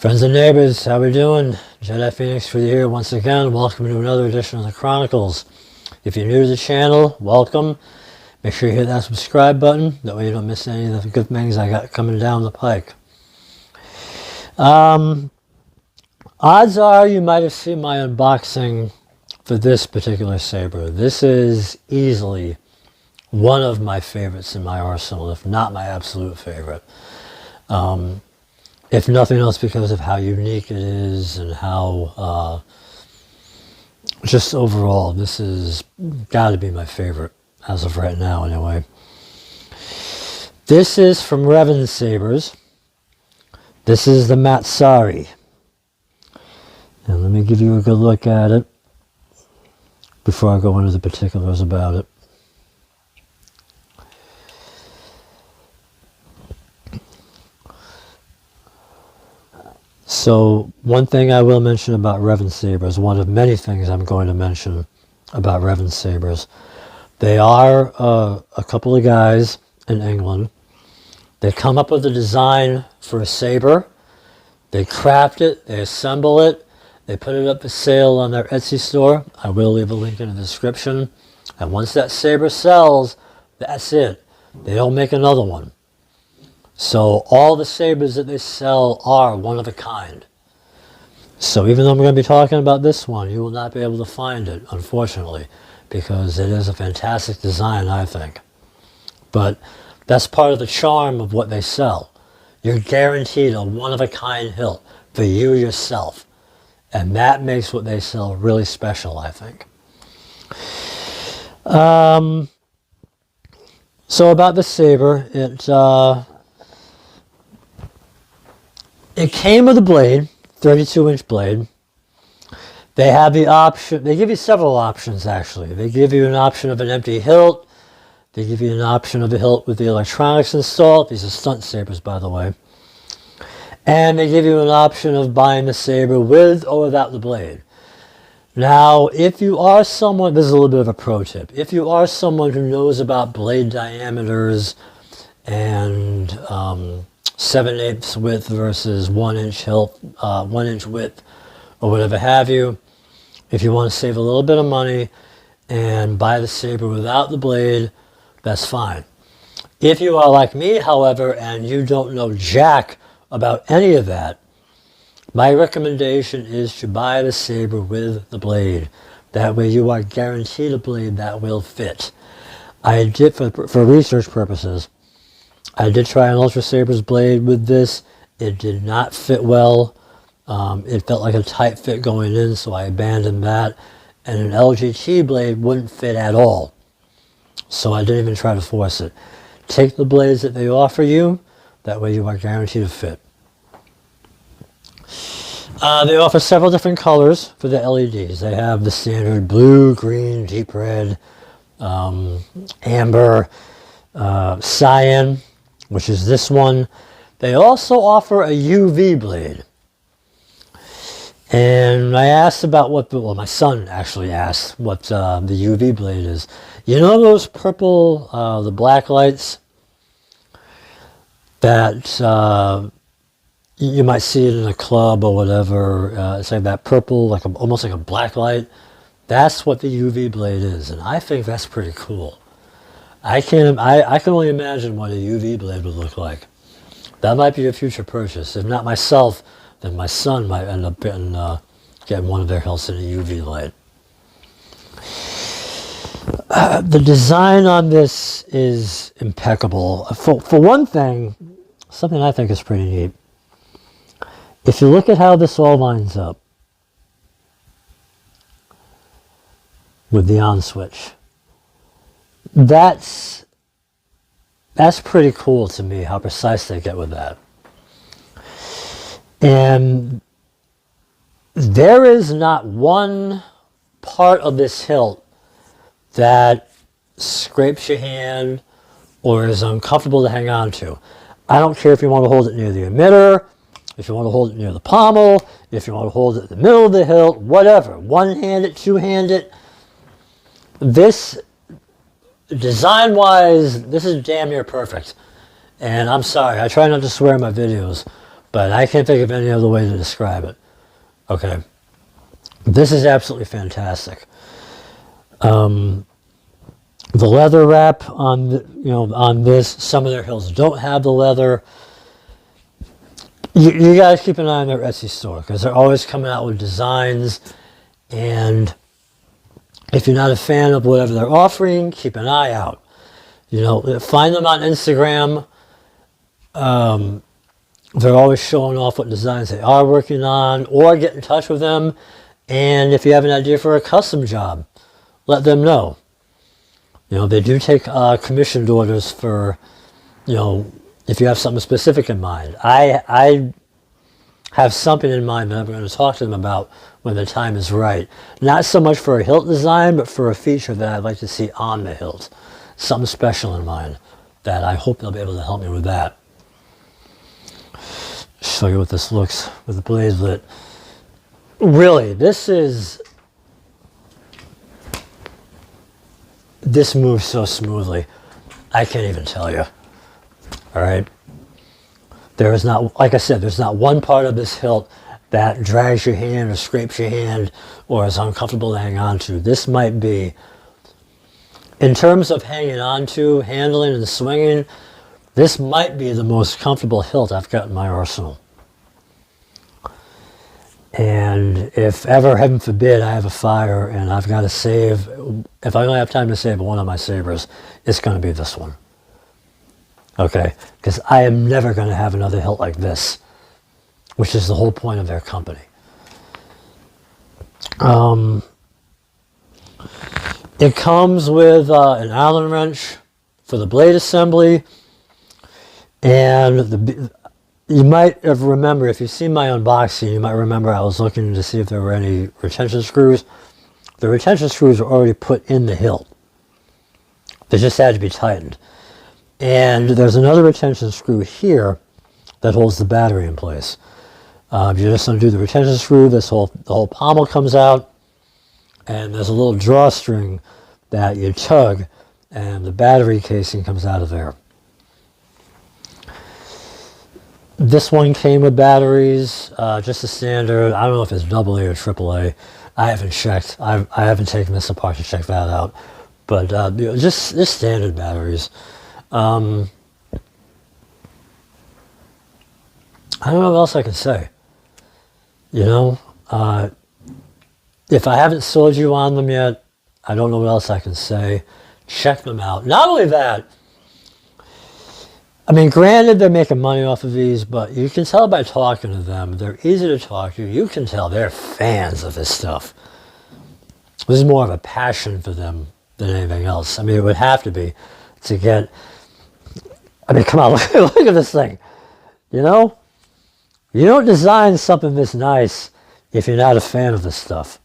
Friends and neighbors, how we doing? Jedi Phoenix for you here once again. Welcome to another edition of the Chronicles. If you're new to the channel, welcome. Make sure you hit that subscribe button. That way you don't miss any of the good things I got coming down the pike. Odds are you might have seen my unboxing for this particular saber. This is easily one of my favorites in my arsenal, if not my absolute favorite. If nothing else because of how unique it is and how, just overall, this has got to be my favorite, as of right now anyway. This is from RevanSabers. This is the Matsari. And let me give you a good look at it before I go into the particulars about it. So, one thing I will mention about RevanSabers, one of many things I'm going to mention about RevanSabers, they are a couple of guys in England. They come up with a design for a saber, they craft it, they assemble it, they put it up for sale on their Etsy store. I will leave a link in the description. And once that saber sells, that's it. They don't make another one. So all the sabers that they sell are one of a kind. So even though I'm going to be talking about this one, you will not be able to find it, unfortunately, because it is a fantastic design, I think. But that's part of the charm of what they sell. You're guaranteed a one-of-a-kind hilt for you yourself. And that makes what they sell really special, I think. So about the saber, it came with a blade, 32-inch blade. They have the option, they give you several options actually. They give you an option of an empty hilt. They give you an option of a hilt with the electronics installed. These are stunt sabers, by the way. And they give you an option of buying the saber with or without the blade. Now, if you are someone, this is a little bit of a pro tip. If you are someone who knows about blade diameters and 7/8 width versus 1-inch hilt, 1-inch width, or whatever have you, if you want to save a little bit of money and buy the saber without the blade, that's fine. If you are like me, however, and you don't know jack about any of that, my recommendation is to buy the saber with the blade. That way you are guaranteed a blade that will fit. I did, for research purposes, I did try an Ultra Saber's blade with this. It did not fit well. It felt like a tight fit going in, so I abandoned that. And an LGT blade wouldn't fit at all. So I didn't even try to force it. Take the blades that they offer you. That way you are guaranteed a fit. They offer several different colors for the LEDs. They have the standard blue, green, deep red, amber, cyan, which is this one. They also offer a UV blade. And I asked about what, well, my son actually asked what the UV blade is. You know those purple, the black lights that you might see it in a club or whatever. It's like that purple, like almost like a black light. That's what the UV blade is, and I think that's pretty cool. I can only imagine what a UV blade would look like. That might be a future purchase. If not myself, then my son might end up getting one of their hilts in a UV light. The design on this is impeccable. For one thing, something I think is pretty neat. If you look at how this all lines up with the on switch, that's pretty cool to me, how precise they get with that. And there is not one part of this hilt that scrapes your hand or is uncomfortable to hang on to. I don't care if you want to hold it near the emitter, if you want to hold it near the pommel, if you want to hold it in the middle of the hilt, whatever. One-handed, two-handed. This, design-wise, this is damn near perfect. And I'm sorry, I try not to swear in my videos, but I can't think of any other way to describe it. Okay. This is absolutely fantastic. The leather wrap on on this, some of their hilts don't have the leather. You guys keep an eye on their Etsy store because they're always coming out with designs, and if you're not a fan of whatever they're offering, keep an eye out. Find them on Instagram. They're always showing off what designs they are working on, or get in touch with them. And if you have an idea for a custom job, let them know. They do take commissioned orders for, if you have something specific in mind. I have something in mind that I'm going to talk to them about when the time is right. Not so much for a hilt design, but for a feature that I'd like to see on the hilt. Something special in mind that I hope they'll be able to help me with that. Show you what this looks with the blades lit. Really, this moves so smoothly. I can't even tell you. All right. There is not, like I said, there's not one part of this hilt that drags your hand or scrapes your hand or is uncomfortable to hang on to. This might be, in terms of hanging on to, handling and swinging, this might be the most comfortable hilt I've got in my arsenal. And if ever, heaven forbid, I have a fire and I've got to save, if I only have time to save one of my sabers, it's going to be this one. Okay? Because I am never going to have another hilt like this, which is the whole point of their company. It comes with an Allen wrench for the blade assembly, and you might have remembered, if you've seen my unboxing, you might remember I was looking to see if there were any retention screws. The retention screws were already put in the hilt. They just had to be tightened. And there's another retention screw here that holds the battery in place. You just undo the retention screw, the whole pommel comes out, and there's a little drawstring that you tug, and the battery casing comes out of there. This one came with batteries, just a standard. I don't know if it's AA or AAA. I haven't checked. I haven't taken this apart to check that out. But just standard batteries. I don't know what else I can say. If I haven't sold you on them yet, I don't know what else I can say. Check them out. Not only that, I mean, granted, they're making money off of these, but you can tell by talking to them. They're easy to talk to. You can tell they're fans of this stuff. This is more of a passion for them than anything else. I mean, it would have to be to get... I mean, come on, look at this thing. You don't design something this nice if you're not a fan of this stuff.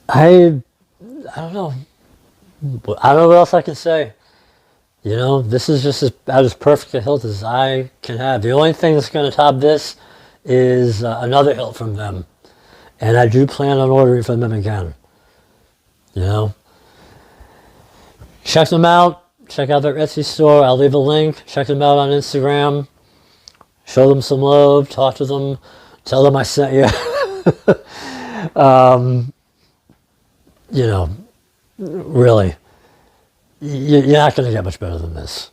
I don't know. I don't know what else I can say. This is just about as perfect a hilt as I can have. The only thing that's going to top this is another hilt from them. And I do plan on ordering from them again. Check them out. Check out their Etsy store. I'll leave a link. Check them out on Instagram. Show them some love. Talk to them. Tell them I sent you. Really, you're not going to get much better than this.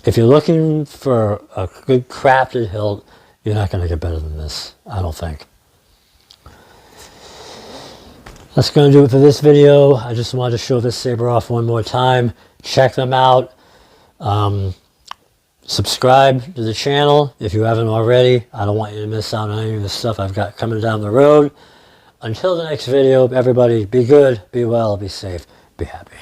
If you're looking for a good crafted hilt, you're not going to get better than this, I don't think. That's going to do it for this video. I just wanted to show this saber off one more time. Check them out. Subscribe to the channel if you haven't already. I don't want you to miss out on any of the stuff I've got coming down the road. Until the next video, everybody, be good, be well, be safe, be happy.